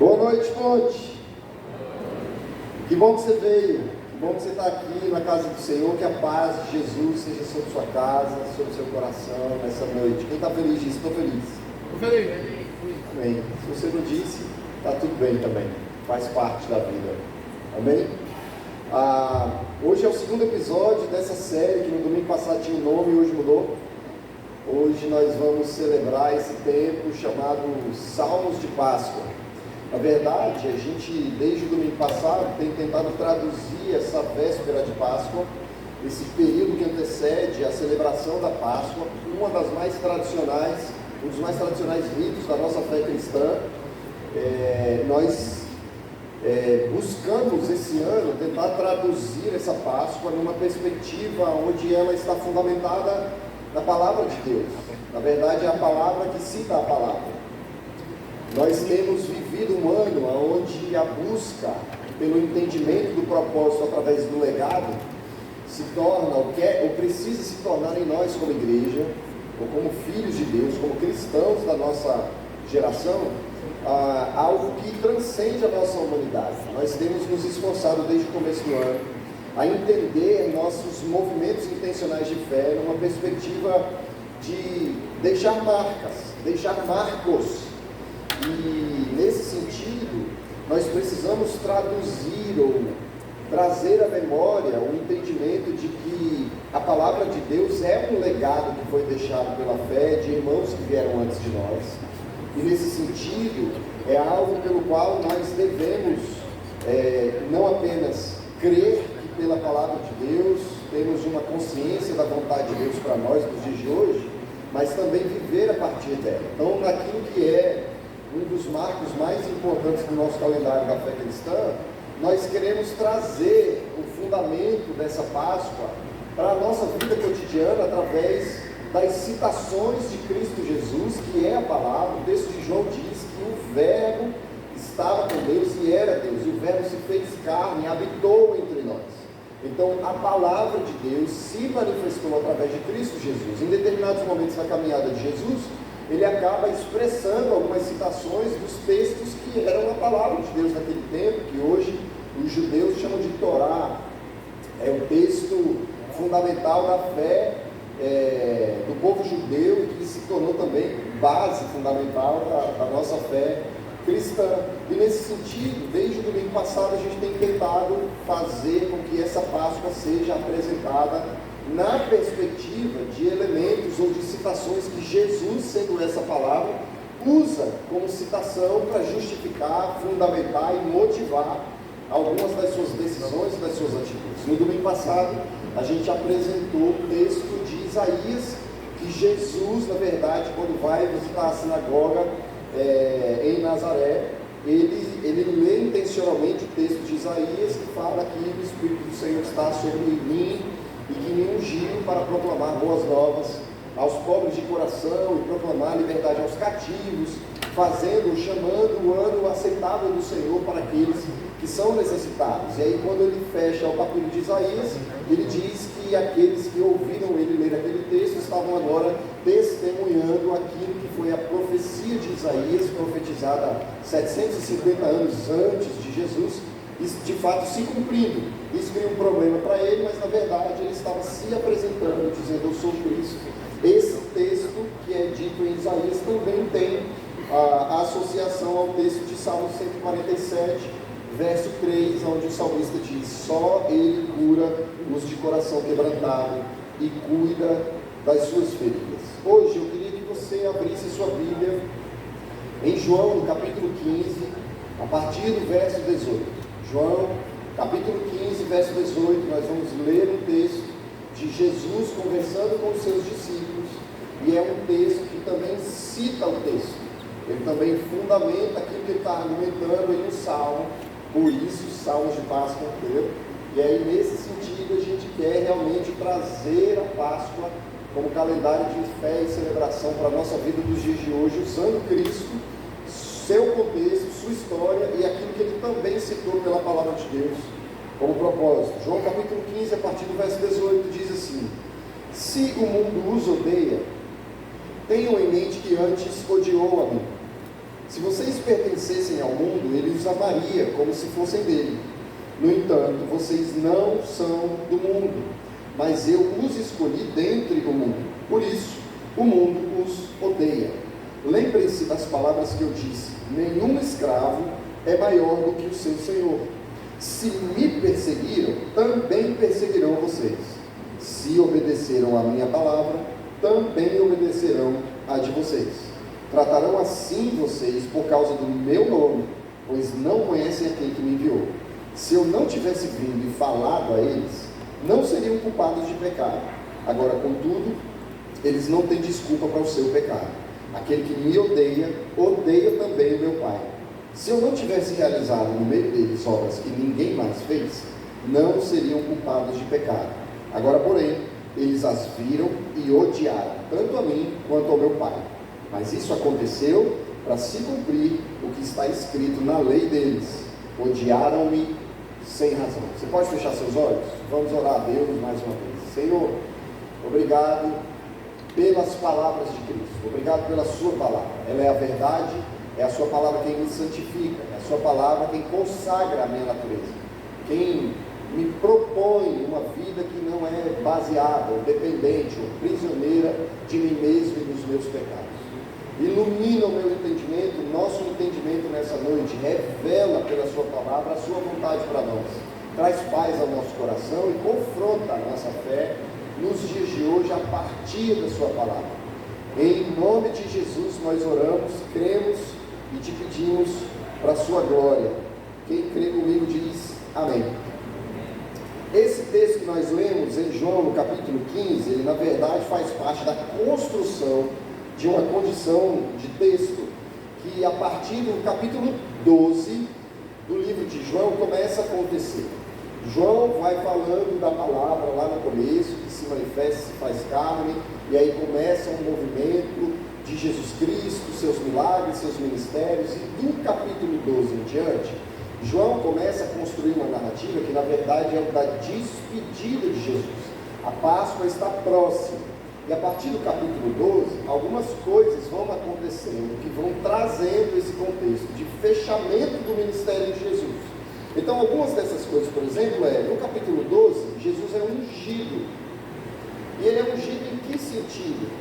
Boa noite, Ponte. Que bom que você veio. Que bom que você está aqui na casa do Senhor. Que a paz de Jesus seja sobre sua casa, sobre seu coração nessa noite. Quem está feliz disso? Estou feliz. Estou feliz. Amém. Se você não disse, está tudo bem também. Faz parte da vida. Amém? Hoje é o segundo episódio dessa série que no domingo passado tinha um nome e hoje mudou. Hoje nós vamos celebrar esse tempo chamado Salmos de Páscoa. Na verdade, a gente, desde o domingo passado, tem tentado traduzir essa véspera de Páscoa, esse período que antecede a celebração da Páscoa, um dos mais tradicionais ritos da nossa fé cristã. Nós buscamos esse ano tentar traduzir essa Páscoa numa perspectiva onde ela está fundamentada na palavra de Deus. Na verdade, é a palavra que cita a palavra. Nós temos vivido um ano onde a busca pelo entendimento do propósito através do legado se torna, ou precisa se tornar em nós como igreja, ou como filhos de Deus, como cristãos da nossa geração, algo que transcende a nossa humanidade. Nós temos nos esforçado desde o começo do ano a entender nossos movimentos intencionais de fé numa perspectiva de deixar marcos. E nesse sentido, nós precisamos traduzir ou trazer à memória o entendimento de que a palavra de Deus é um legado que foi deixado pela fé de irmãos que vieram antes de nós. E nesse sentido, é algo pelo qual nós devemos não apenas crer que pela palavra de Deus temos uma consciência da vontade de Deus para nós nos dias de hoje, mas também viver a partir dela. Então, naquilo que é um dos marcos mais importantes do nosso calendário da fé cristã, nós queremos trazer o fundamento dessa Páscoa para a nossa vida cotidiana através das citações de Cristo Jesus, que é a palavra. O texto de João diz que o Verbo estava com Deus e era Deus, e o Verbo se fez carne e habitou entre nós. Então, a palavra de Deus se manifestou através de Cristo Jesus. Em determinados momentos da caminhada de Jesus, ele acaba expressando algumas citações dos textos que eram a palavra de Deus naquele tempo, que hoje os judeus chamam de Torá. É o texto fundamental da fé do povo judeu e que se tornou também base fundamental da nossa fé cristã. E nesse sentido, desde o domingo passado, a gente tem tentado fazer com que essa Páscoa seja apresentada na perspectiva de elementos ou de citações que Jesus, sendo essa palavra, usa como citação para justificar, fundamentar e motivar algumas das suas decisões e das suas atitudes. No domingo passado, a gente apresentou o texto de Isaías, que Jesus, na verdade, quando vai visitar a sinagoga em Nazaré, ele lê intencionalmente o texto de Isaías, que fala que o Espírito do Senhor está sobre mim e que me ungiu para proclamar boas novas aos pobres de coração e proclamar liberdade aos cativos, chamando o ano aceitável do Senhor para aqueles que são necessitados. E aí, quando ele fecha o capítulo de Isaías, ele diz que aqueles que ouviram ele ler aquele texto estavam agora testemunhando aquilo que foi a profecia de Isaías, profetizada 750 anos antes de Jesus, e de fato se cumprindo. Isso cria um problema para ele, mas na verdade ele estava se apresentando, dizendo: eu sou Cristo. Esse texto que é dito em Isaías também tem a associação ao texto de Salmo 147, verso 3, onde o salmista diz: só ele cura os de coração quebrantado e cuida das suas feridas. Hoje eu queria que você abrisse sua Bíblia em João, no capítulo 15, a partir do verso 18. João, capítulo 15, verso 18, nós vamos ler um texto de Jesus conversando com os seus discípulos, e é um texto que também cita o texto, ele também fundamenta aquilo que ele está argumentando em um salmo, por isso Salmos de Páscoa inteiro. E aí, nesse sentido, a gente quer realmente trazer a Páscoa como calendário de fé e celebração para a nossa vida dos dias de hoje, usando Cristo, seu contexto, sua história e aquilo que ele também citou pela palavra de Deus como propósito. João capítulo 15, a partir do verso 18, diz assim: se o mundo os odeia, tenham em mente que antes odiou a mim. Se vocês pertencessem ao mundo, ele os amaria como se fossem dele. No entanto, vocês não são do mundo, mas eu os escolhi dentre o mundo. Por isso, o mundo os odeia. Lembrem-se das palavras que eu disse: nenhum escravo é maior do que o seu senhor. Se me perseguiram, também perseguirão vocês. Se obedeceram à minha palavra, também obedecerão à de vocês. Tratarão assim vocês por causa do meu nome, pois não conhecem aquele que me enviou. Se eu não tivesse vindo e falado a eles, não seriam culpados de pecado. Agora, contudo, eles não têm desculpa para o seu pecado. Aquele que me odeia, odeia também o meu Pai. Se eu não tivesse realizado no meio deles obras que ninguém mais fez, não seriam culpados de pecado. Agora, porém, eles as viram e odiaram, tanto a mim quanto ao meu Pai. Mas isso aconteceu para se cumprir o que está escrito na lei deles: odiaram-me sem razão. Você pode fechar seus olhos? Vamos orar a Deus mais uma vez. Senhor, obrigado pelas palavras de Cristo, obrigado pela sua palavra. Ela é a verdade, é a sua palavra quem me santifica, é a sua palavra quem consagra a minha natureza, quem me propõe uma vida que não é baseada, ou dependente, ou prisioneira de mim mesmo e dos meus pecados. Ilumina o meu entendimento, o nosso entendimento nessa noite, revela pela sua palavra a sua vontade para nós, traz paz ao nosso coração e confronta a nossa fé nos dias de hoje a partir da sua palavra. Em nome de Jesus nós oramos, cremos e te pedimos para a sua glória. Quem crê comigo diz amém. Esse texto que nós lemos em João, no capítulo 15, ele na verdade faz parte da construção de uma condição de texto que a partir do capítulo 12 do livro de João começa a acontecer. João vai falando da palavra lá no começo, que se manifesta, se faz carne, e aí começa um movimento de Jesus Cristo, seus milagres, seus ministérios, e do capítulo 12 em diante, João começa a construir uma narrativa que na verdade é o da despedida de Jesus. A Páscoa está próxima, e a partir do capítulo 12, algumas coisas vão acontecendo que vão trazendo esse contexto de fechamento do ministério de Jesus. Então, algumas dessas coisas, por exemplo, no capítulo 12, Jesus é ungido. E ele é ungido em que sentido?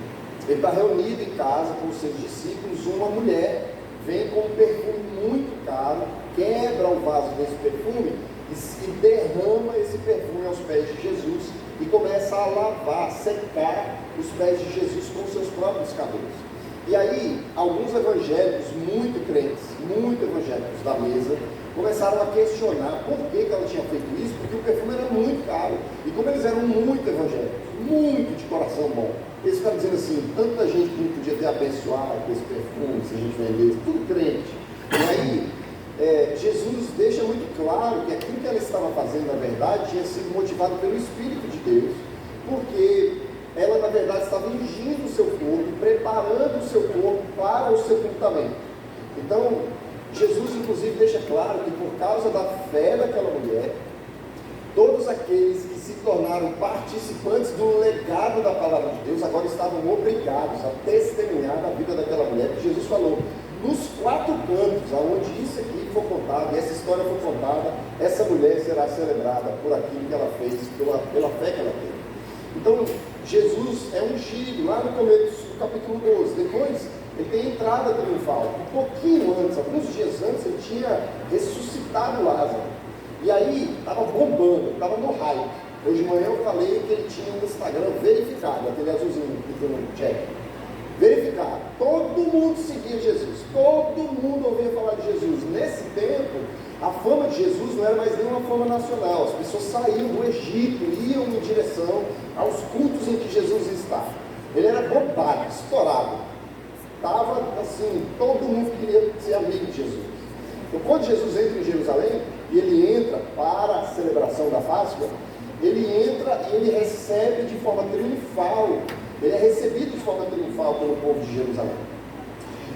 Ele está reunido em casa com os seus discípulos, uma mulher vem com um perfume muito caro, quebra o vaso desse perfume e derrama esse perfume aos pés de Jesus e começa a lavar, secar os pés de Jesus com seus próprios cabelos. E aí, alguns evangélicos, muito crentes, muito evangélicos da mesa, começaram a questionar por que ela tinha feito isso, porque o perfume era muito caro. E como eles eram muito evangélicos, muito de coração bom, eles ficaram dizendo assim: tanta gente que não podia ter abençoado com esse perfume, se a gente vendesse, tudo crente. E aí, Jesus deixa muito claro que aquilo que ela estava fazendo, na verdade, tinha sido motivado pelo Espírito de Deus, porque ela, na verdade, estava ungindo o seu corpo, preparando o seu corpo para o sepultamento. Então, Jesus, inclusive, deixa claro que por causa da fé daquela mulher, todos aqueles que se tornaram participantes do legado da palavra de Deus, agora estavam obrigados a testemunhar da vida daquela mulher, que Jesus falou: nos 4 cantos, aonde isso aqui for contado, e essa história for contada, essa mulher será celebrada por aquilo que ela fez, pela fé que ela teve. Então, Jesus é ungido lá no começo do capítulo 12, depois ele tem a entrada triunfal. Um pouquinho antes, alguns dias antes, ele tinha ressuscitado Lázaro. E aí, estava bombando, estava no hype. Hoje de manhã eu falei que ele tinha um Instagram verificado, aquele azulzinho que tem no check. Verificado. Todo mundo seguia Jesus, todo mundo ouvia falar de Jesus. Nesse tempo, a fama de Jesus não era mais nenhuma fama nacional. As pessoas saíam do Egito, iam em direção aos cultos em que Jesus estava. Ele era bombado, estourado. Estava assim, todo mundo queria ser amigo de Jesus. Então, quando Jesus entra em Jerusalém, e ele entra para a celebração da Páscoa, ele entra e ele recebe de forma triunfal, ele é recebido de forma triunfal pelo povo de Jerusalém.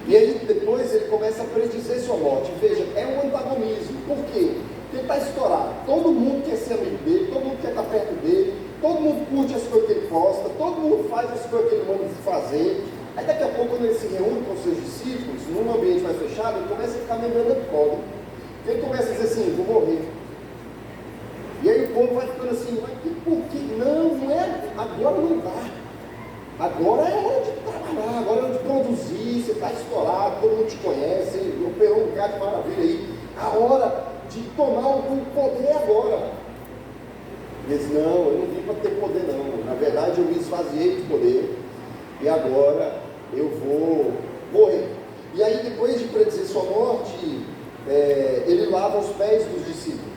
E aí depois ele começa a predizer sua morte. Veja, é um antagonismo. Por quê? Porque ele está estourado. Todo mundo quer ser amigo dele, todo mundo quer estar perto dele, todo mundo curte as coisas que ele posta, todo mundo faz as coisas que ele manda fazer. Aí daqui a pouco, quando ele se reúne com os seus discípulos, num ambiente mais fechado, ele começa a ficar lembrando de pobre. Ele começa a dizer assim, vou morrer. E aí o povo vai ficando assim, mas por que? Não é, agora não dá. Agora é hora de trabalhar, agora é hora de produzir, você está estourado, todo mundo te conhece, operou um bocado de maravilha aí. A hora de tomar o poder é agora. Eles, não, eu não vim para ter poder não. Na verdade eu me esvaziei de poder e agora eu vou morrer. E aí depois de predizer sua morte, ele lava os pés dos discípulos.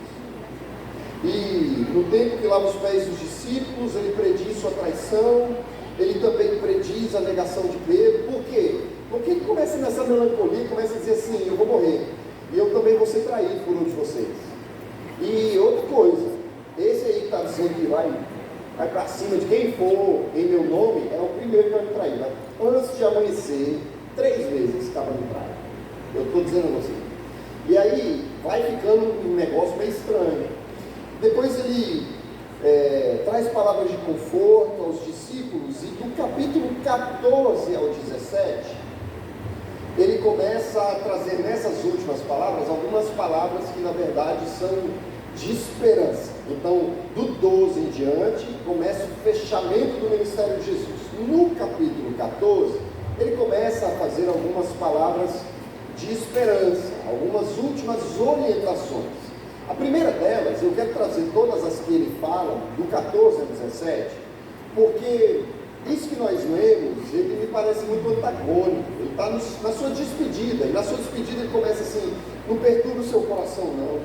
E no tempo que lava os pés dos discípulos, ele prediz sua traição, ele também prediz a negação de Pedro. Por quê? Porque ele começa nessa melancolia, começa a dizer assim, eu vou morrer, e eu também vou ser traído por um de vocês. E outra coisa, esse aí que está dizendo que vai para cima de quem for em meu nome, é o primeiro que vai me trair. Antes de amanhecer, 3 vezes estava me traindo. Eu estou dizendo a você. E aí vai ficando um negócio meio estranho. Depois ele traz palavras de conforto aos discípulos, e do capítulo 14 ao 17, ele começa a trazer nessas últimas palavras, algumas palavras que na verdade são de esperança. Então, do 12 em diante, começa o fechamento do ministério de Jesus. No capítulo 14, ele começa a fazer algumas palavras de esperança, algumas últimas orientações. A primeira delas, eu quero trazer todas as que ele fala, do 14 ao 17, porque isso que nós lemos, ele me parece muito antagônico. Ele está na sua despedida, e na sua despedida ele começa assim, não perturbe o seu coração não.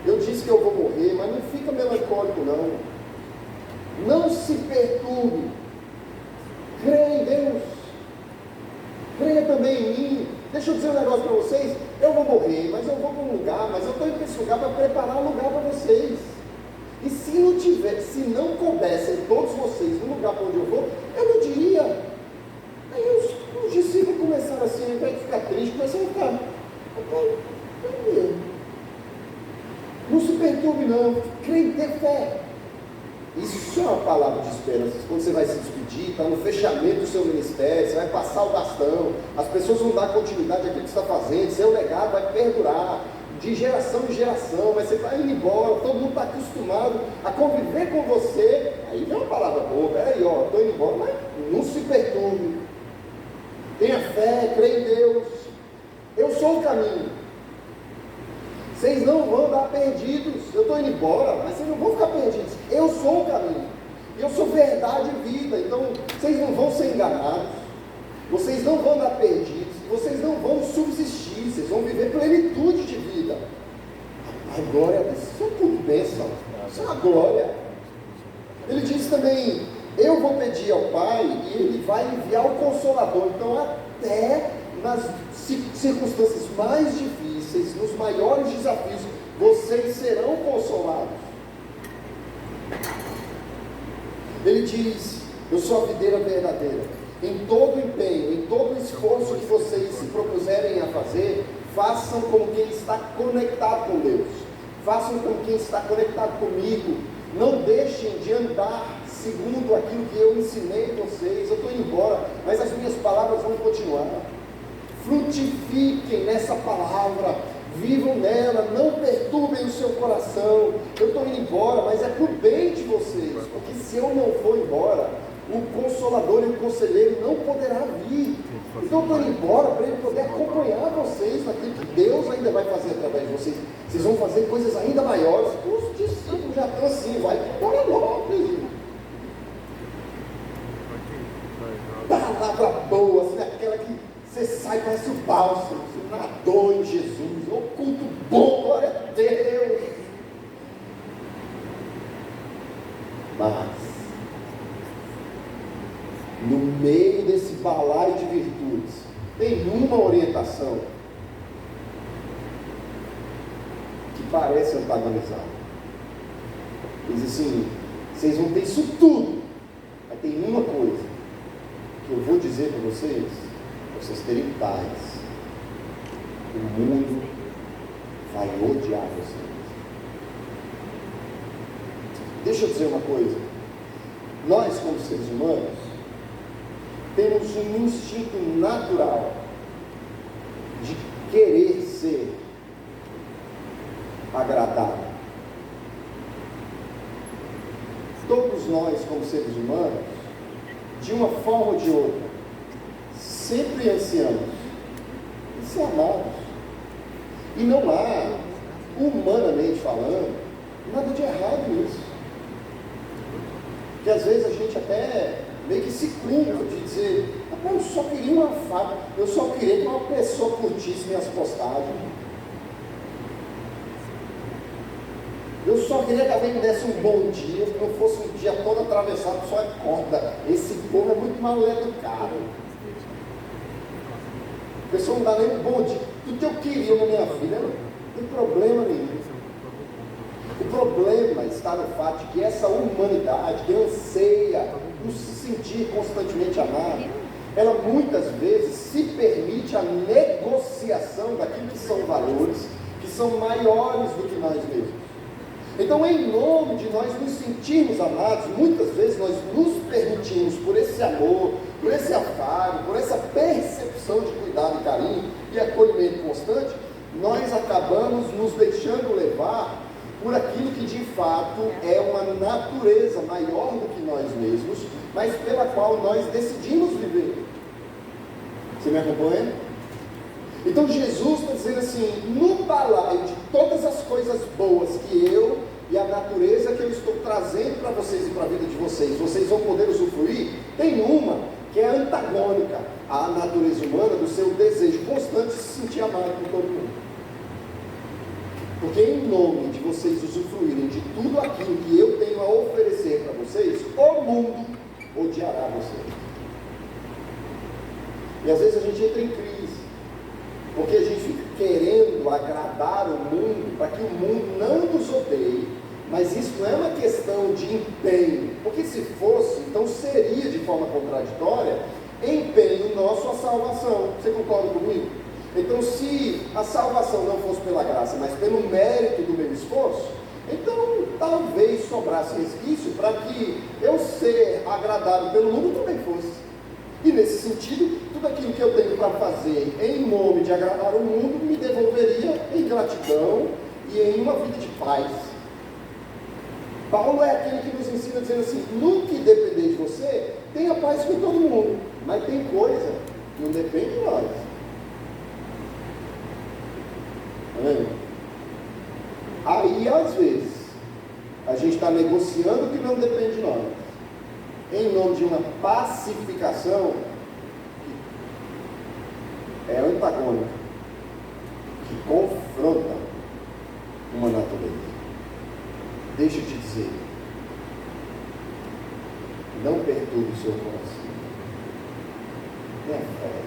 Eu disse que eu vou morrer, mas não fica melancólico não. Não se perturbe. Creia em Deus. Creia também em mim. Deixa eu dizer um negócio para vocês, eu vou morrer, mas eu vou para um lugar, mas eu estou indo para esse lugar para preparar um lugar para vocês. E se não tiver, se não coubessem todos vocês no lugar para onde eu vou, eu não diria. Aí os discípulos começaram assim, ao invés de ficar triste, começaram a ficar, não se perturbe não, creia em ter fé. Isso é uma palavra de esperança. Quando você vai se despedir, está no fechamento do seu ministério, você vai passar o bastão, as pessoas vão dar continuidade àquilo que você está fazendo, seu legado vai perdurar de geração em geração, mas você está indo embora, todo mundo está acostumado a conviver com você. Aí vem uma palavra boa, peraí, estou indo embora, mas não se perturbe, tenha fé, creia em Deus, eu sou o caminho. Vocês não vão dar perdidos. Eu estou indo embora, mas vocês não vão ficar perdidos. Eu sou o caminho. Eu sou verdade e vida. Então, vocês não vão ser enganados. Vocês não vão dar perdidos. Vocês não vão subsistir. Vocês vão viver plenitude de vida. A glória a Deus. Isso é tudo bênção. Isso é uma glória. Ele diz também, eu vou pedir ao Pai e Ele vai enviar o Consolador. Então, até nas circunstâncias mais difíceis, nos maiores desafios, vocês serão consolados. Ele diz, eu sou a videira verdadeira. Em todo empenho, em todo esforço que vocês se propuserem a fazer, façam como quem está conectado com Deus. Façam como quem está conectado comigo. Não deixem de andar segundo aquilo que eu ensinei vocês. Eu estou indo embora, mas as minhas palavras vão continuar. Frutifiquem nessa palavra, vivam nela, não perturbem o seu coração. Eu estou indo embora, mas é para o bem de vocês, porque se eu não for embora, o Consolador e o Conselheiro não poderá vir. Então eu estou indo embora para ele poder acompanhar vocês naquilo que Deus ainda vai fazer através de vocês. Vocês vão fazer coisas ainda maiores. Os discípulos já estão assim, vai embora logo. Palavra boa, assim, aquela que você sai, parece o bálsamo, você nadou em Jesus, ô culto bom, glória a Deus. Mas, no meio desse balaio de virtudes, tem uma orientação que parece antagonizar. Diz assim, vocês vão ter isso tudo, mas tem uma coisa que eu vou dizer para vocês terem paz. O mundo vai odiar vocês. Deixa eu dizer uma coisa. Nós, como seres humanos, temos um instinto natural de querer ser agradável. Todos nós, como seres humanos, de uma forma ou de outra, sempre ansiamos em ser amados. E não há, humanamente falando, nada de errado nisso. Porque às vezes a gente até meio que se culpa de dizer: eu só queria um afago, eu só queria que uma pessoa curtisse minhas postagens. Eu só queria que alguém me desse um bom dia, que não fosse um dia todo atravessado só de corda. Esse povo é muito mal educado. A pessoa não dá nem um bom dia. Tudo que eu queria na minha vida, não tem problema nenhum. O problema está no fato de que essa humanidade que anseia por se sentir constantemente amado, ela muitas vezes se permite a negociação daquilo que são valores, que são maiores do que nós mesmos. Então, em nome de nós nos sentirmos amados, muitas vezes nós nos permitimos, por esse amor, por esse afago, por essa percepção de cuidado e carinho e acolhimento constante, nós acabamos nos deixando levar por aquilo que de fato é uma natureza maior do que nós mesmos, mas pela qual nós decidimos viver. Você me acompanha? Então Jesus está dizendo assim: no balaio de todas as coisas boas que eu e a natureza que eu estou trazendo para vocês e para a vida de vocês, vocês vão poder usufruir, tem uma que é antagônica à natureza humana, do seu desejo constante de se sentir amado por todo mundo. Porque em nome de vocês usufruírem de tudo aquilo que eu tenho a oferecer para vocês, o mundo odiará vocês. E às vezes a gente entra em crise, porque a gente fica querendo agradar o mundo para que o mundo não nos odeie. Mas isso não é uma questão de empenho, porque se fosse, então seria de forma contraditória empenho nosso a salvação. Você concorda comigo? Então, se a salvação não fosse pela graça, mas pelo mérito do meu esforço, então talvez sobrasse resquício para que eu ser agradado pelo mundo também fosse. E nesse sentido, tudo aquilo que eu tenho para fazer em nome de agradar o mundo me devolveria em gratidão e em uma vida de paz. Paulo é aquele que nos ensina dizendo assim: no que depender de você, tenha paz com todo mundo, mas tem coisa que não depende de nós. Aí às vezes a gente está negociando o que não depende de nós, em nome de uma pacificação que é antagônica, que confronta uma natureza. Deixa eu te dizer, não perturbe o seu coração. Tenha fé.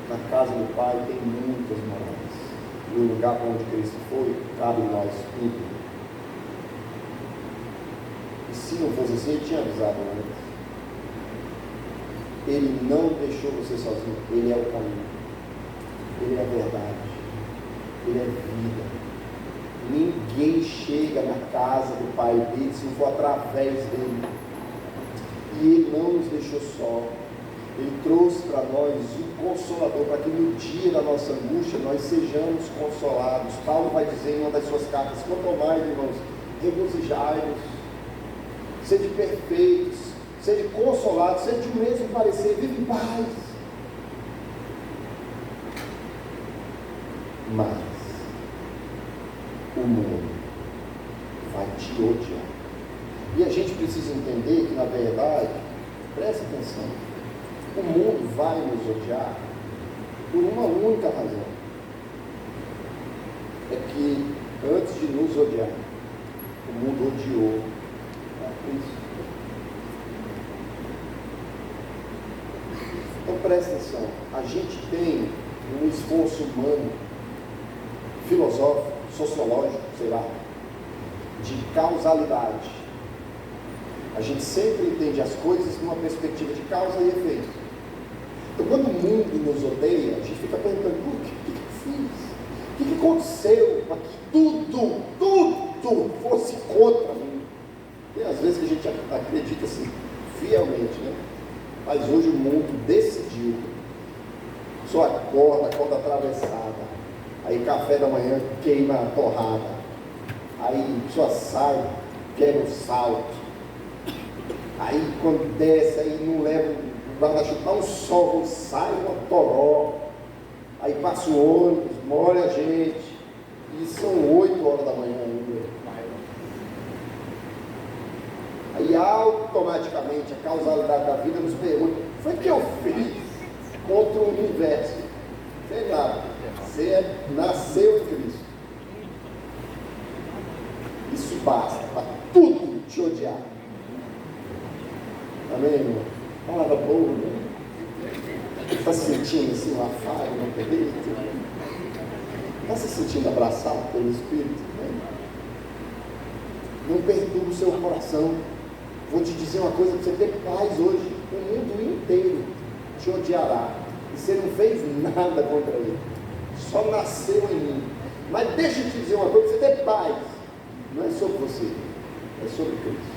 Na casa do Pai tem muitas moradas. E o lugar para onde Cristo foi, cabe a nós tudo. E se não fosse assim, ele tinha avisado antes. Ele não deixou você sozinho. Ele é o caminho. Ele é a verdade. Ele é vida. Ninguém chega na casa do Pai dele se não for através dele. E ele não nos deixou só. Ele trouxe para nós o Consolador, para que no dia da nossa angústia nós sejamos consolados. Paulo vai dizer em uma das suas cartas: quanto ao mais, irmãos, regozijai-vos, sede perfeitos, sede consolados, sede de mesmo parecer, vive em paz. Mas o mundo vai te odiar. E a gente precisa entender que, na verdade, presta atenção, o mundo vai nos odiar por uma única razão: é que antes de nos odiar, o mundo odiou a Cristo. Então presta atenção, a gente tem um esforço humano, filosófico, sociológico, sei lá, de causalidade. A gente sempre entende as coisas numa perspectiva de causa e efeito. Então, quando o mundo nos odeia, a gente fica perguntando: o que eu fiz? O que aconteceu para que tudo fosse contra mim? E às vezes que a gente acredita assim, fielmente, né? Mas hoje o mundo decidiu. Só acorda atravessada. Aí café da manhã queima a torrada. Aí só sai, quebra o salto. Aí quando desce, aí não leva o guarda-chuva, dá um sol, sai uma toró. Aí passa o ônibus, molha a gente. E são 8 horas da manhã ainda. Aí automaticamente a causalidade da vida nos pergunta: foi o que eu fiz contra o universo? Sei lá, você nasceu em Cristo. Isso basta para tudo te odiar. Amém, irmão? Palavra boa, né? Está se sentindo assim um afago no peito? Está se sentindo abraçado pelo Espírito? Né? Não perturbe o seu coração. Vou te dizer uma coisa para você ter paz hoje. O mundo inteiro te odiará. E você não fez nada contra ele. Só nasceu em mim. Mas deixa eu te dizer uma coisa para você ter paz. Não é sobre você, é sobre Cristo.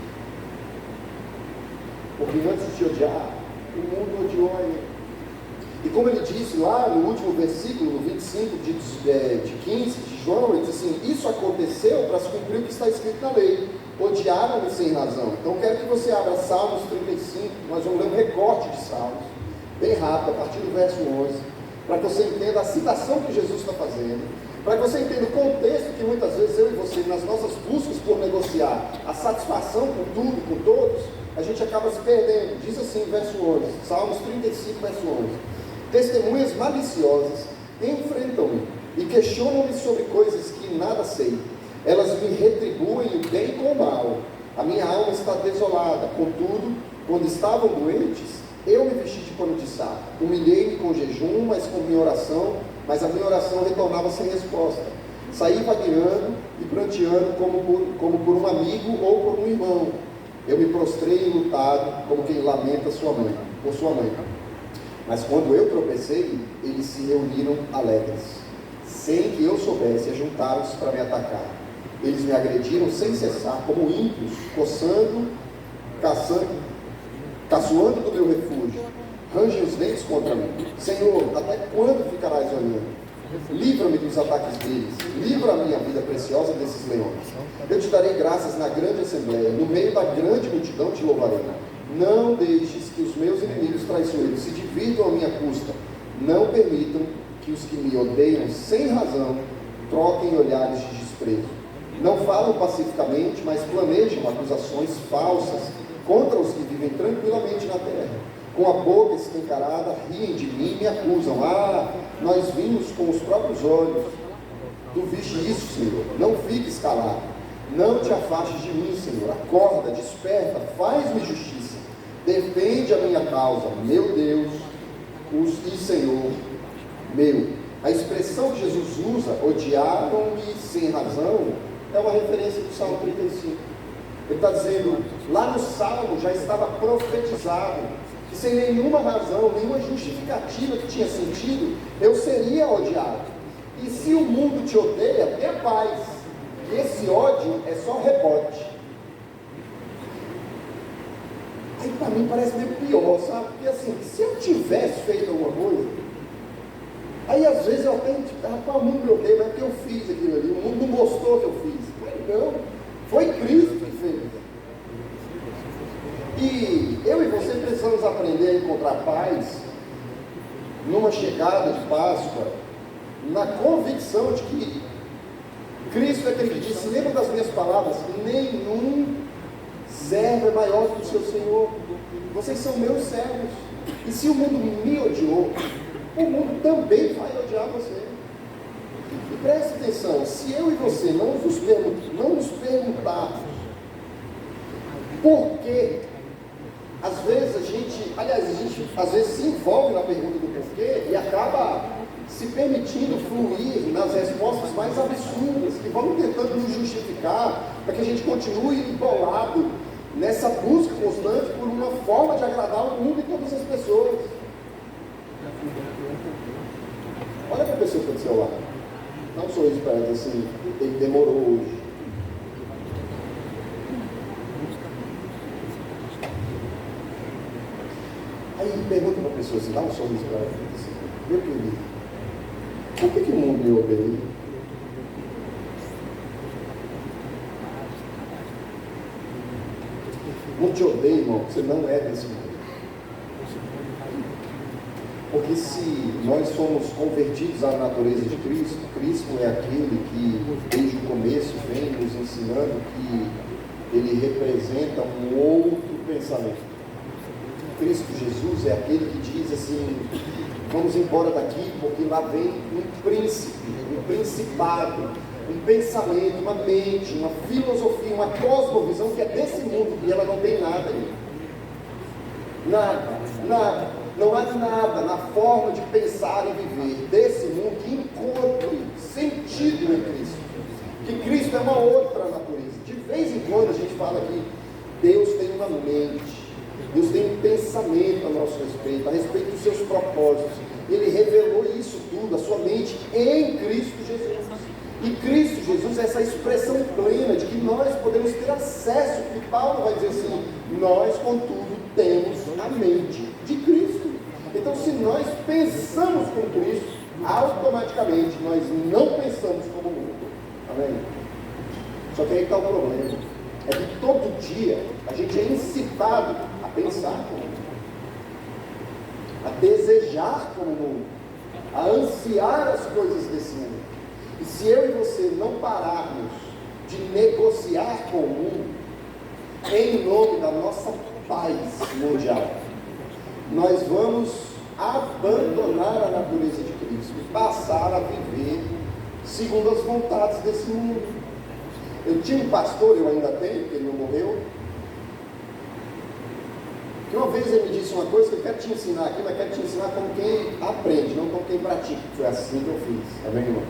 Porque antes de te odiar, o mundo odiou a ele. E como ele disse lá no último versículo, no 25 de 15 de João, ele diz assim: isso aconteceu para se cumprir o que está escrito na lei. Odiaram-me sem razão. Então eu quero que você abra Salmos 35, nós vamos ler um recorte de Salmos, bem rápido, a partir do verso 11, para que você entenda a citação que Jesus está fazendo, para que você entenda o contexto que muitas vezes eu e você, nas nossas buscas por negociar a satisfação com tudo, com todos, a gente acaba se perdendo. Diz assim, verso 11, Salmos 35, verso 11: testemunhas maliciosas enfrentam-me e questionam-me sobre coisas que nada sei. Elas me retribuem o bem com o mal. A minha alma está desolada. Contudo, quando estavam doentes, eu me vesti de pano de saco. Humilhei-me com jejum, mas a minha oração retornava sem resposta. Saí vagueando e pranteando como por um amigo ou por um irmão. Eu me prostrei enlutado, como quem lamenta por sua mãe. Mas quando eu tropecei, eles se reuniram alegres. Sem que eu soubesse, ajuntaram-se para me atacar. Eles me agrediram sem cessar, como ímpios, caçoando do meu refúgio. Rangem os dentes contra mim. Senhor, até quando ficarás olhando? Livra-me dos ataques deles. Livra a minha vida preciosa desses leões. Eu te darei graças na grande assembleia. No meio da grande multidão te louvarei. Não deixes que os meus inimigos traiçoeiros se divirtam à minha custa. Não permitam que os que me odeiam sem razão troquem olhares de desprezo. Não falam pacificamente, mas planejam acusações falsas contra os que vivem tranquilamente na terra. Com a boca escancarada, riem de mim e me acusam. Ah, nós vimos com os próprios olhos. Tu viste isso, Senhor. Não fiques calado. Não te afastes de mim, Senhor. Acorda, desperta, faz-me justiça. Defende a minha causa, meu Deus e Senhor meu. A expressão que Jesus usa, odiaram-me sem razão, é uma referência do Salmo 35. Ele está dizendo, lá no Salmo já estava profetizado, que sem nenhuma razão, nenhuma justificativa que tinha sentido, eu seria odiado. E se o mundo te odeia, tenha paz. Esse ódio é só rebote. Aí para mim parece meio pior, sabe? Porque assim, se eu tivesse feito alguma coisa, aí às vezes eu até, o mundo me odeia, mas é porque eu fiz aquilo ali, o mundo não gostou que eu fiz. Mas não, foi Cristo que fez. E eu e você precisamos aprender a encontrar paz numa chegada de Páscoa, na convicção de que Cristo é aquele que disse, lembra das minhas palavras, nenhum servo é maior do que o seu Senhor. Vocês são meus servos. E se o mundo me odiou, o mundo também vai odiar você. E preste atenção, se eu e você não nos perguntarmos por quê, às vezes a gente às vezes se envolve na pergunta do porquê e acaba se permitindo fluir nas respostas mais absurdas, que vão tentando nos justificar, para que a gente continue embolado nessa busca constante por uma forma de agradar o mundo e todas as pessoas. Olha para a pessoa que está do seu lado. Dá um sorriso para ela assim, ele demorou hoje. Aí pessoa assim, dá um sorriso para ela, assim, meu querido, por que o mundo me odeia? Não te odeio, irmão, você não é desse mundo. Porque se nós somos convertidos à natureza de Cristo, Cristo é aquele que desde o começo vem nos ensinando que ele representa um outro pensamento. Cristo Jesus é aquele que diz assim, vamos embora daqui porque lá vem um príncipe, um principado, um pensamento, uma mente, uma filosofia, uma cosmovisão que é desse mundo e ela não tem nada aí. Nada. Não há nada na forma de pensar e viver desse mundo que encontre sentido em Cristo. Que Cristo é uma outra natureza. De vez em quando a gente fala que Deus tem uma mente, Deus tem um pensamento a nosso respeito, a respeito dos seus propósitos. Ele revelou isso tudo, a sua mente, em Cristo Jesus. E Cristo Jesus é essa expressão plena de que nós podemos ter acesso, e Paulo vai dizer assim, nós, contudo, temos a mente de Cristo. Então, se nós pensamos com Cristo, automaticamente nós não pensamos como o mundo. Amém? Só que aí está o problema. É que todo dia a gente é incitado a pensar como o mundo, a desejar como o mundo, a ansiar as coisas desse mundo. E se eu e você não pararmos de negociar com o mundo, em nome da nossa paz mundial, nós vamos abandonar a natureza de Cristo e passar a viver segundo as vontades desse mundo. Eu tinha um pastor, eu ainda tenho, porque ele não morreu, que uma vez ele me disse uma coisa que eu quero te ensinar aqui, mas quero te ensinar como quem aprende, não como quem pratica. Foi assim que eu fiz, tá vendo, irmão?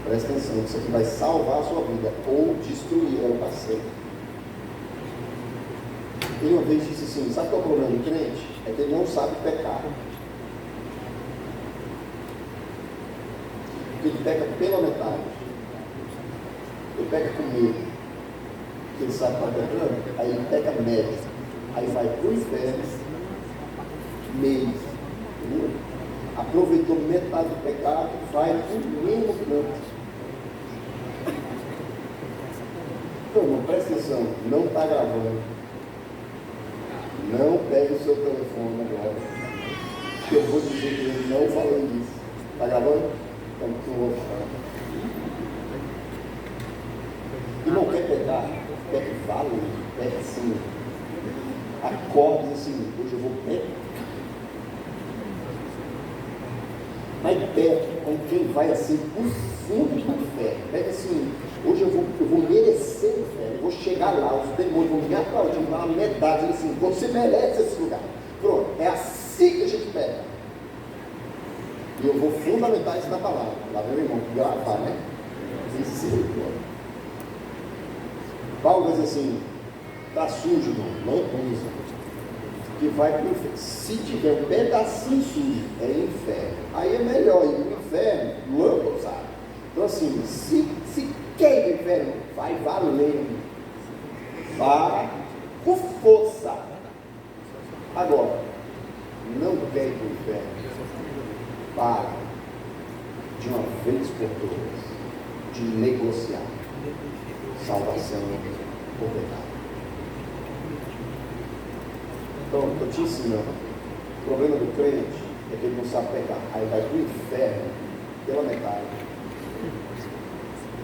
Presta atenção, isso aqui vai salvar a sua vida ou destruir ela para sempre. Ele uma vez disse assim, sabe qual é o problema do crente? É que ele não sabe pecar. Porque ele peca pela metade. Ele peca com medo. Porque ele sabe que está pecando, aí ele peca médio. Aí vai para o inferno, meio. Entendeu? Aproveitou metade do pecado, vai para o mesmo canto. Então, irmão, presta atenção, não está gravando. Não pegue o seu telefone agora, que eu vou dizer que eu não falei disso. Está gravando? Então não vou falar. E não quer pegar, pegue valor, pegue assim. Acorde assim, hoje eu vou pegar. Mas pegue com quem vai assim por fundo do fé. Pega assim, hoje eu vou merecer o fé, eu vou chegar lá, os demônios vão me aplaudir, vão dar uma medalha, assim, você merece esse lugar. Pronto, é assim que a gente pega. E eu vou fundamentar isso na palavra. Lá vem o irmão, gravar, né? Paulo vai dizer assim, está sujo, irmão, não usa. Que vai para o inferno. Se tiver um pedacinho sujo, é inferno. Aí é melhor ir para o inferno, logo usado. Então assim, se quer ir para o inferno, vai valendo. Vá com força. Agora, não quer ir para o inferno, para de uma vez por todas de negociar salvação por pecado. Então, estou te ensinando. O problema do crente é que ele não sabe pecar. Aí vai para o inferno pela metade.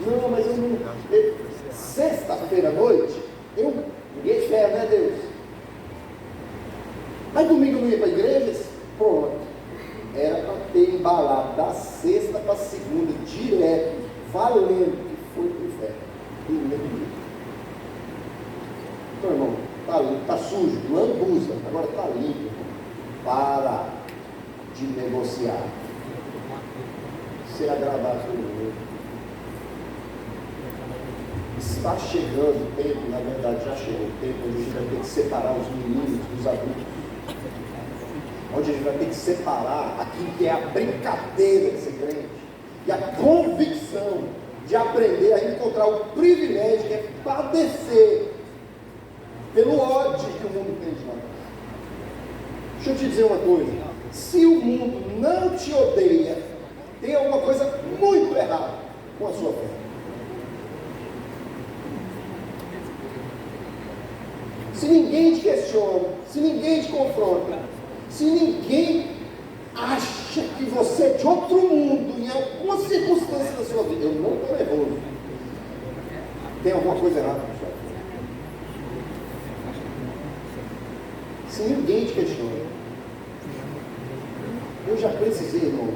Não, mas eu não. Sexta-feira à noite, ninguém espera, né, Deus? Mas domingo eu não ia para a igreja? Pronto. Era para ter embalado da sexta para a segunda, direto, valendo, que foi para o inferno. Então, irmão, está sujo, lambuza, agora está limpo. Para de negociar. Ser agradável ao Senhor. Está chegando o tempo, na verdade já chegou o tempo, onde a gente vai ter que separar os meninos dos adultos. Onde a gente vai ter que separar aquilo que é a brincadeira de ser crente e a convicção de aprender a encontrar o privilégio que é padecer pelo ódio que o mundo tem de nós. Deixa eu te dizer uma coisa. Se o mundo não te odeia, tem alguma coisa muito errada com a sua fé. Se ninguém te questiona, se ninguém te confronta, se ninguém acha que você é de outro mundo em alguma circunstância da sua vida, eu não estou nervoso, tem alguma coisa errada com a sua fé. Se ninguém te questiona, eu já precisei, irmãos,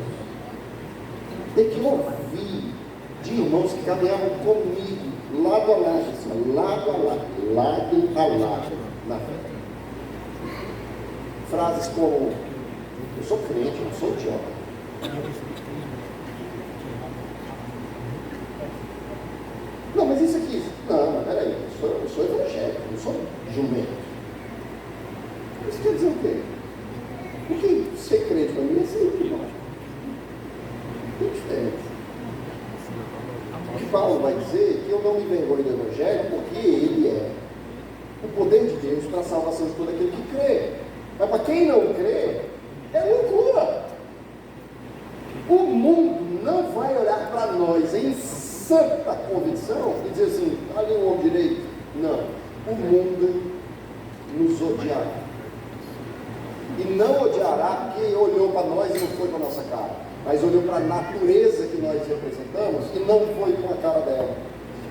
ter que ouvir de irmãos que caminhavam comigo, lado a lado, assim, lado a lado, na fé. Frases como: eu sou crente, eu não sou idiota. Não, mas isso aqui, não, mas peraí, eu sou evangélico, eu não sou jumento. Isso quer dizer o quê? Porque ser crente para mim é ser igual. Tem diferença. Paulo vai dizer que eu não me envergonho do Evangelho, porque ele é o poder de Deus para a salvação de todo aquele que crê. Mas para quem não crê, é loucura. O mundo não vai olhar para nós em santa convicção e dizer assim: ali o homem direito. Não. O mundo nos odiará. E não odiará porque olhou para nós e não foi para a nossa cara, mas olhou para a natureza que nós representamos e não foi com a cara dela.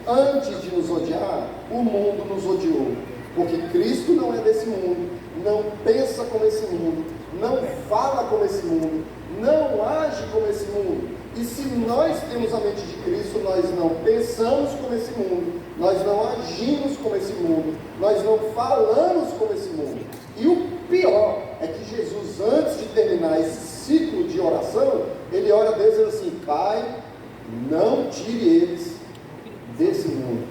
Antes de nos odiar, o mundo nos odiou, porque Cristo não é desse mundo, não pensa como esse mundo, não fala como esse mundo, não age como esse mundo. E se nós temos a mente de Cristo, nós não pensamos como esse mundo, nós não agimos como esse mundo, nós não falamos como esse mundo. E o pior é que Jesus, antes de terminar esse ciclo de oração, ele ora a Deus dizendo assim: Pai, não tire eles desse mundo.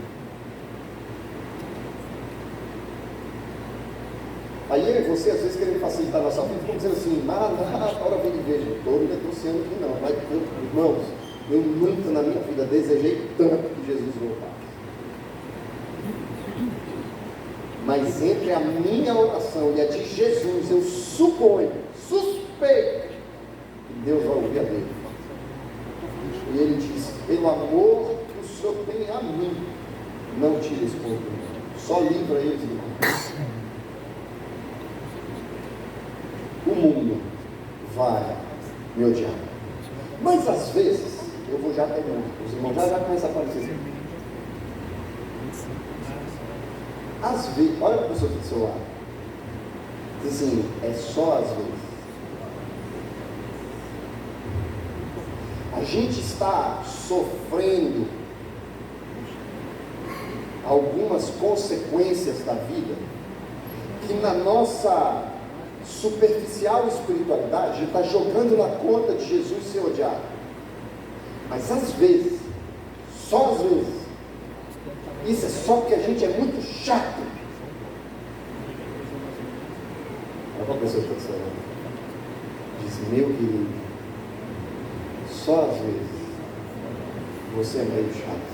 Aí eu e você, às vezes, querendo facilitar a nossa vida, ficamos dizendo assim: hora vem de igreja. Eu estou me negociando aqui não. Mas, irmãos, eu nunca na minha vida desejei tanto que Jesus voltasse. Mas entre a minha oração e a de Jesus, eu suspeito que Deus vai ouvir a dele. E ele diz: pelo amor que o Senhor tem a mim, não tire esse povo, só livra eles do mal. O mundo vai me odiar. Mas às vezes, eu vou já terminar, os irmãos já começam a aparecer. Às vezes, olha para a pessoa do seu lado, diz assim: é só às vezes. A gente está sofrendo algumas consequências da vida que na nossa superficial espiritualidade a gente está jogando na conta de Jesus ser odiado. Mas às vezes, só às vezes, isso é só porque a gente é muito chato. Olha para a pessoa que está falando. Diz: meu querido, só às vezes você é meio chato.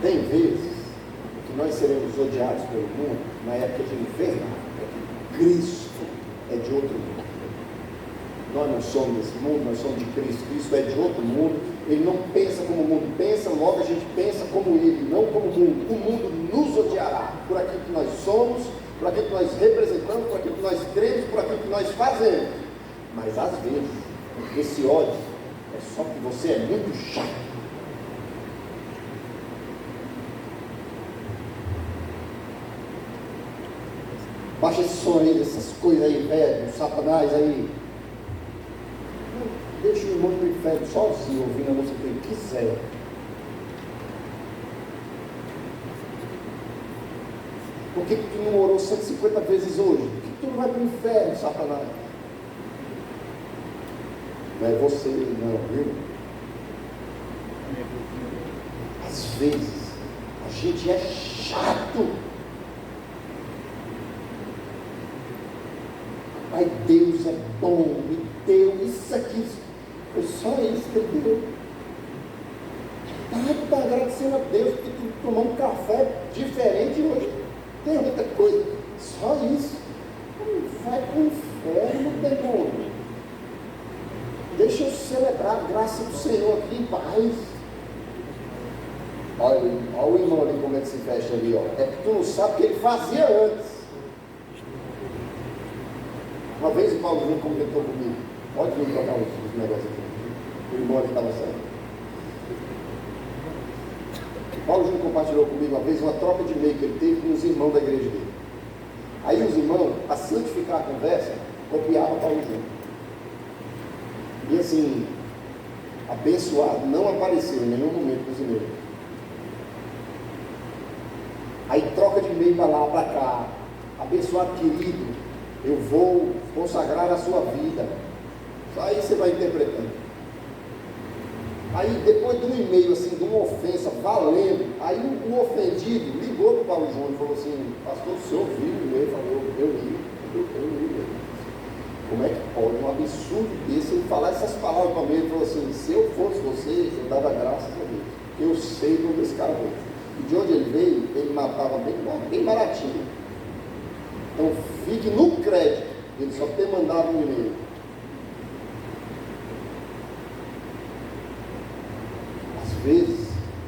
Tem vezes que nós seremos odiados pelo mundo na época de inferno, porque Cristo é de outro mundo. Nós não somos desse mundo, nós somos de Cristo. Cristo é de outro mundo. Ele não pensa como o mundo pensa, logo a gente pensa como ele, não como o mundo. O mundo nos odiará por aquilo que nós somos, por aquilo que nós representamos, por aquilo que nós cremos, por aquilo que nós fazemos. Mas às vezes, esse ódio é só que você é muito chato. Baixa esse som aí, dessas coisas aí, velho, Satanás aí. Deixa o irmão do inferno sozinho, ouvindo a música que ele quiser. Por que tu não orou 150 vezes hoje? Por que tu não vai para o inferno, Satanás? Não é você, não, viu? Às vezes, a gente é chato. Ai, Deus é bom, me deu isso aqui. Foi só isso que ele deu. Tá agradecendo a Deus porque tu tomou um café diferente hoje. Tem outra coisa. Só isso. Vai para o inferno, demônio. Deixa eu celebrar a graça do Senhor aqui em paz. Olha o irmão ali como é que se fecha ali, ó. É que tu não sabe o que ele fazia antes. Uma vez o Paulo Júnior comentou comigo. Pode vir trocar os negócios aqui. O irmão ali estava saindo. O Paulo Júnior compartilhou comigo uma vez uma troca de e-mail que ele teve com os irmãos da igreja dele. Aí os irmãos, para santificar a conversa, copiavam o Paulo Júnior. E assim, abençoado não apareceu em nenhum momento nos e-mails. Aí troca de e-mail para lá, para cá. Abençoado querido, eu vou consagrar a sua vida. Só aí você vai interpretando. Aí depois de um e-mail assim, de uma ofensa valendo, aí o ofendido ligou para o Paulo Júnior e falou assim: pastor, o senhor viu o e-mail? Falou, eu li. Como é que pode um absurdo desse ele falar essas palavras para mim? Ele falou assim: se eu fosse você, eu dava graças a Deus. Eu sei de onde esse cara veio. E de onde ele veio, ele matava bem baratinho. Então fique no crédito, ele só ter mandado um e-mail. Às vezes,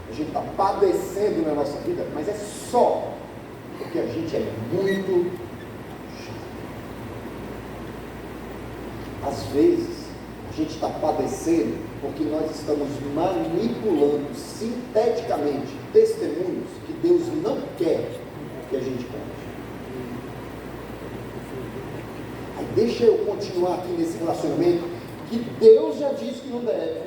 a gente está padecendo na nossa vida, mas é só porque a gente é muito chato. Às vezes, a gente está padecendo porque nós estamos manipulando sinteticamente testemunhos que Deus não quer que a gente conte. Aí deixa eu continuar aqui nesse relacionamento que Deus já disse que não deve,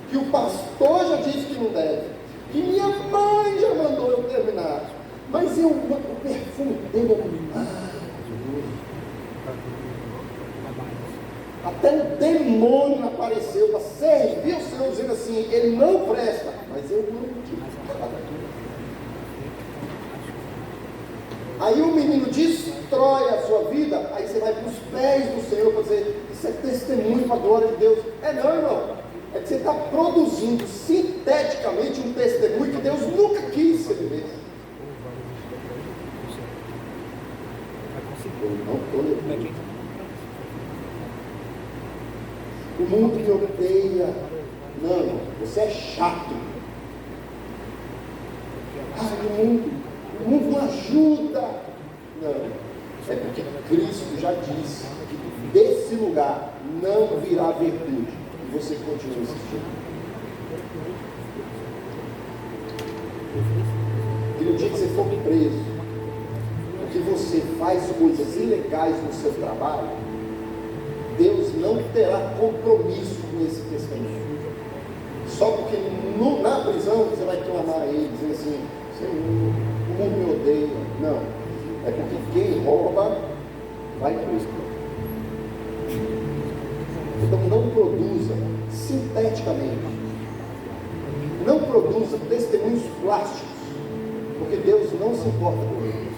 que o pastor já disse que não deve, que minha mãe já mandou eu terminar, mas o perfume dele é maravilhoso. Até um demônio apareceu para servir o Senhor, dizendo assim: ele não presta, mas eu não digo. Aí o menino destrói a sua vida, aí você vai para os pés do Senhor para dizer: isso é testemunho para a glória de Deus. É não, irmão. É que você está produzindo sinteticamente um testemunho que Deus nunca quis que você vivesse. Eu não estou lembrando. O mundo me odeia. Não, você é chato. O mundo não ajuda. Não, é porque Cristo já disse que desse lugar não virá virtude. E você continua insistindo. E no dia que você for preso, porque você faz coisas ilegais no seu trabalho, Deus não terá compromisso com esse testemunho. Só porque na prisão você vai clamar a Ele, dizendo assim: Senhor, o mundo me odeia. Não, é porque quem rouba vai preso. Então não produza sinteticamente, não produza testemunhos plásticos, porque Deus não se importa com eles.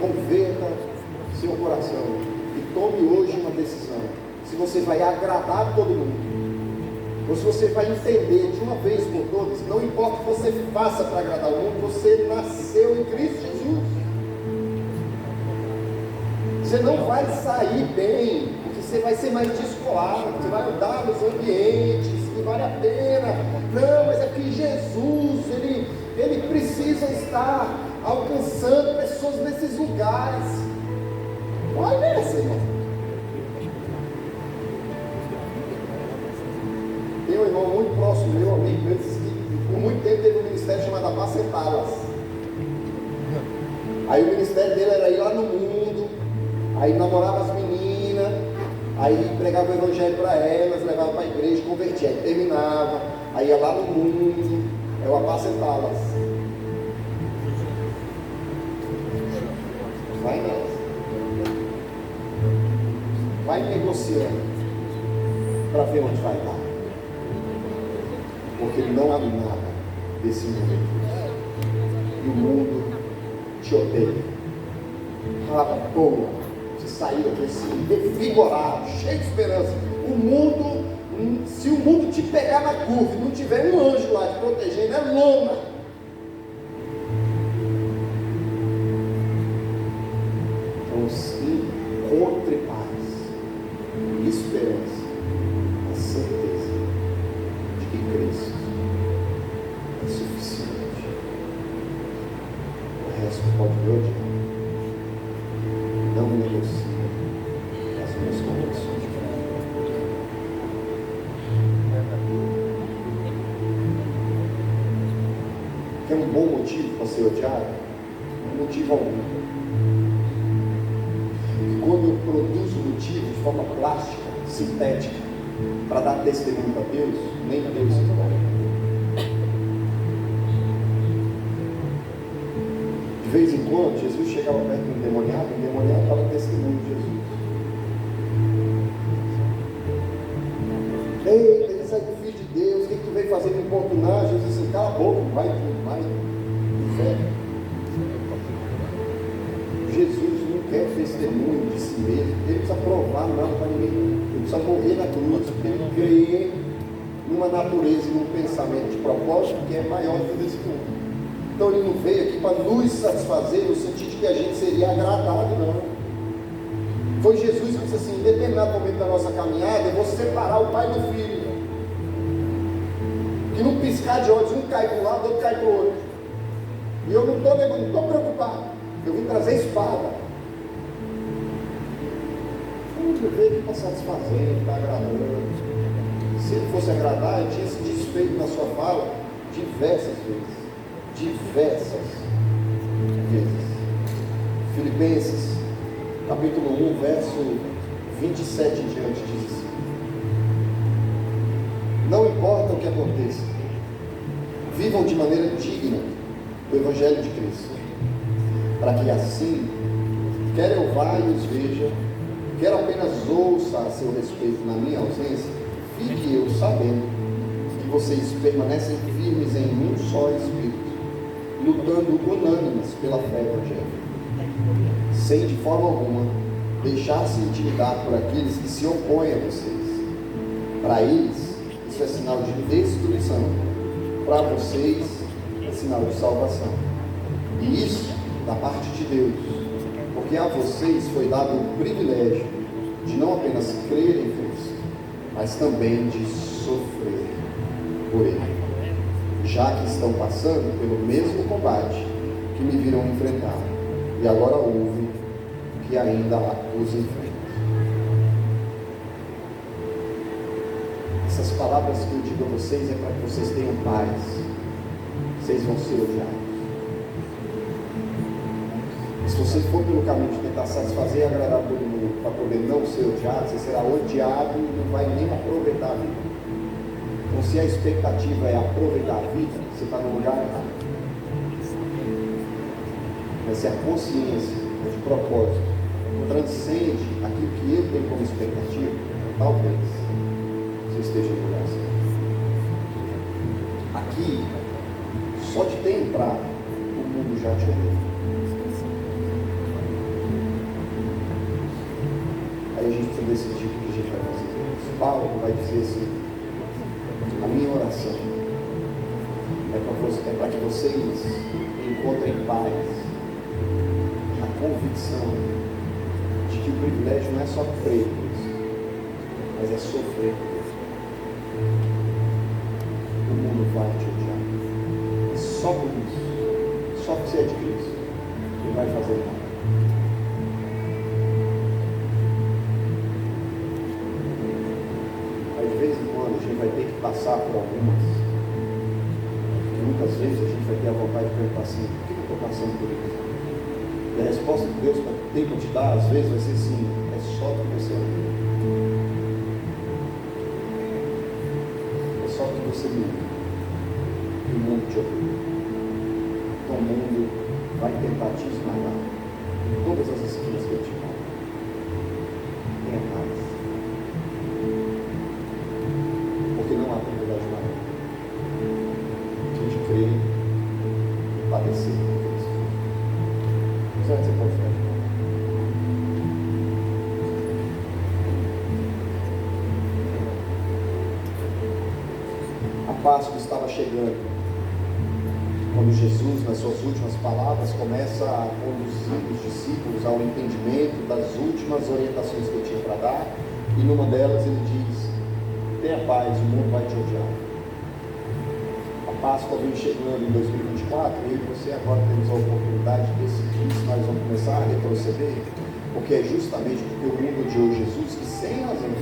Converta seu coração e tome hoje uma decisão: se você vai agradar todo mundo, ou se você vai entender de uma vez por todas, não importa o que você faça para agradar o mundo, você nasceu em Cristo Jesus. Você não vai sair bem, porque você vai ser mais descolado, você vai andar nos ambientes que vale a pena. Não, mas é que Jesus, ele precisa estar alcançando pessoas nesses lugares. Vai nessa, irmão. Tem um irmão muito próximo, meu amigo, meu, disse que por muito tempo teve um ministério chamado Apacentá-las. Aí o ministério dele era ir lá no mundo, aí namorava as meninas, aí pregava o evangelho para elas, levava para a igreja, convertia, aí terminava, aí ia lá no mundo, é o Apacentá-las. Vai nessa. Vai negociando para ver onde vai dar. Porque não há nada desse mundo. E o mundo te odeia. Palavra boa, Você saiu aqui assim, revigorado, cheio de esperança. O mundo, se o mundo te pegar na curva e não tiver um anjo lá te protegendo, é lona. Então, encontre paz, esperança, a certeza de que Cristo é suficiente. O resto pode me odiar. Não me negocie as minhas convicções. Quer um bom motivo para ser odiado? Um motivo algum. E quando eu produzo motivo de forma plástica, sintética, para dar testemunho para Deus, nem Deus se importa. De vez em quando, Jesus chegava perto de um endemoniado, o endemoniado dava testemunho de Jesus. Eita, ele sai do Filho de Deus, o que tu veio fazer me importunar? Jesus disse, cala a boca, vai, inferno. Jesus não quer testemunho de si mesmo, ele precisa provar nada para ninguém, ele precisa morrer na cruz, porque ele crê numa natureza e num pensamento de propósito que é maior do que esse mundo. Então ele não veio aqui para nos satisfazer no sentido de que a gente seria agradado, não. Foi Jesus que disse assim, em determinado momento da nossa caminhada, eu vou separar o pai do filho. Que num piscar de olhos, um cai para um lado, outro cai para o outro. E eu não estou preocupado. Eu vim trazer espada. Eu não veio aqui para satisfazer, para agradando. Se ele fosse agradar, ele tinha se desfeito na sua fala diversas vezes. Filipenses, capítulo 1, verso 27 em diante, diz assim: não importa o que aconteça, vivam de maneira digna do Evangelho de Cristo, para que assim, quer eu vá e os veja, quer apenas ouça a seu respeito na minha ausência, fique eu sabendo que vocês permanecem firmes em um só Espírito, lutando unânimes pela fé evangélica, sem de forma alguma deixar-se intimidar por aqueles que se opõem a vocês. Para eles, isso é sinal de destruição, para vocês é sinal de salvação. E isso da parte de Deus, porque a vocês foi dado o privilégio de não apenas crer em Cristo, mas também de sofrer por Ele, já que estão passando pelo mesmo combate que me viram enfrentar, e agora ouvem que ainda os enfrenta. Essas palavras que eu digo a vocês é para que vocês tenham paz. Vocês vão ser odiados. Se você for pelo caminho de tentar satisfazer e agradar todo mundo para poder não ser odiado, você será odiado e não vai nem aproveitar a vida. Então, se a expectativa é aproveitar a vida, você está no lugar errado. Mas se a consciência de propósito transcende aquilo que eu tenho como expectativa, talvez você esteja no lugar certo. Aqui, só de ter entrado, o mundo já te ouviu. Aí a gente precisa decidir o que a gente vai fazer. Paulo vai dizer assim: a minha oração é para que vocês encontrem paz, a convicção de que o privilégio não é só crer, mas é sofrer. O mundo vai te odiar. E só por isso, só por ser de Cristo, Ele vai fazer nada. Aí de vez em quando a gente vai ter que passar por algumas. E muitas vezes a gente vai ter a vontade de perguntar assim: por que eu estou passando por isso? E a resposta que Deus tem para te dar, às vezes, vai ser assim: é só porque você ama. É só porque você me ama. E o mundo te odeia. Então o mundo vai tentar te esmagar em todas as esquinas que ele te dá. Tenha paz. Porque não há privilégio maior que de crer e padecer por Cristo. Você pode ficar de novo. Páscoa estava chegando, quando Jesus, nas suas últimas palavras, começa a conduzir os discípulos ao entendimento das últimas orientações que ele tinha para dar, e numa delas ele diz: tenha paz, o mundo vai te odiar. A Páscoa vem chegando em 2024, e eu e você agora temos a oportunidade de decidir se nós vamos começar a retroceder, porque é justamente porque o mundo odiou Jesus, que sem razão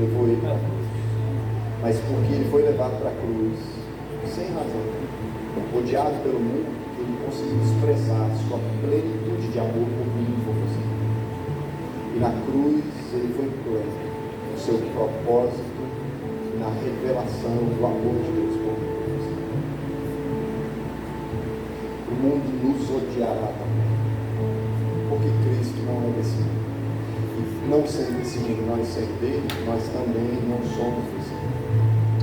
levou ele para a cruz, mas porque ele foi levado para a cruz sem razão, odiado pelo mundo, porque ele conseguiu expressar sua plenitude de amor por mim e por você. E na cruz ele foi pleno no seu propósito, na revelação do amor de Deus por mim e por você. O mundo nos odiará também, porque Cristo não é desse mundo. E não sendo desse mundo, nós sendo dele, nós também não somos desse mundo.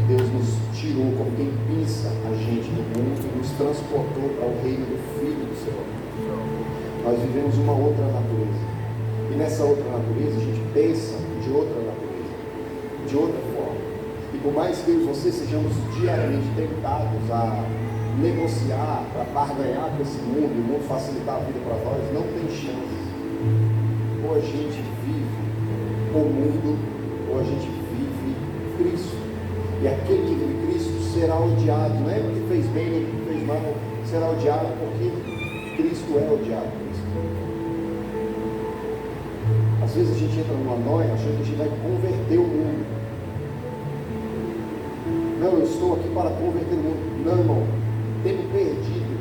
Deus nos tirou como quem pinça a gente do mundo e nos transportou para o reino do Filho do seu amor. Nós vivemos uma outra natureza. E nessa outra natureza a gente pensa de outra natureza, de outra forma. E por mais que eu e você sejamos diariamente tentados a negociar, para barganhar com esse mundo, e o mundo facilitar a vida para nós, não tem chance. Ou a gente vive o mundo, ou a gente vive Cristo. E aquele que vive Cristo será odiado, não é porque fez bem nem porque fez mal, será odiado porque Cristo é odiado. Às vezes a gente entra numa noia achando que a gente vai converter o mundo. Não, eu estou aqui para converter o mundo. Não, irmão, tempo perdido.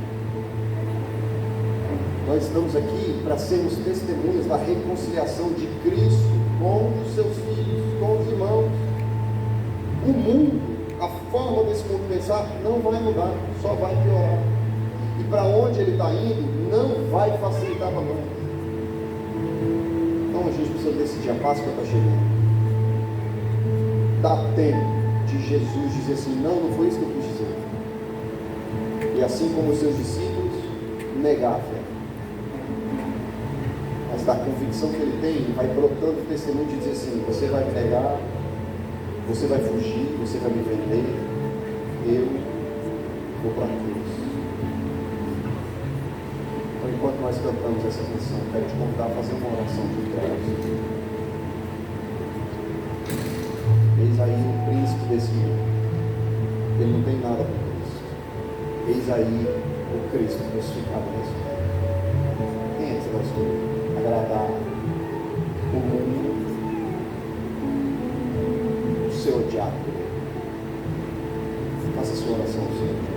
Nós estamos aqui para sermos testemunhas da reconciliação de Cristo com os seus filhos, com os irmãos. O mundo, a forma desse mundo pensar, não vai mudar, só vai piorar. E para onde ele está indo, não vai facilitar para nós. Então a gente precisa decidir, a Páscoa está chegando. Dá tempo de Jesus dizer assim: não foi isso que eu quis dizer. E assim como os seus discípulos, negar a fé. Mas da convicção que ele tem, vai brotando o testemunho de dizer assim: você vai me negar, você vai fugir, você vai me vender, eu vou para a cruz. Então, enquanto nós cantamos essa canção, eu quero te convidar a fazer uma oração de entrega. Eis aí o príncipe desse mundo. Ele não tem nada com Cristo. Eis aí o Cristo crucificado nesse mundo. Quem é que você vai escolher? Agradar o mundo, ser odiado. Faça a sua oração, Senhor.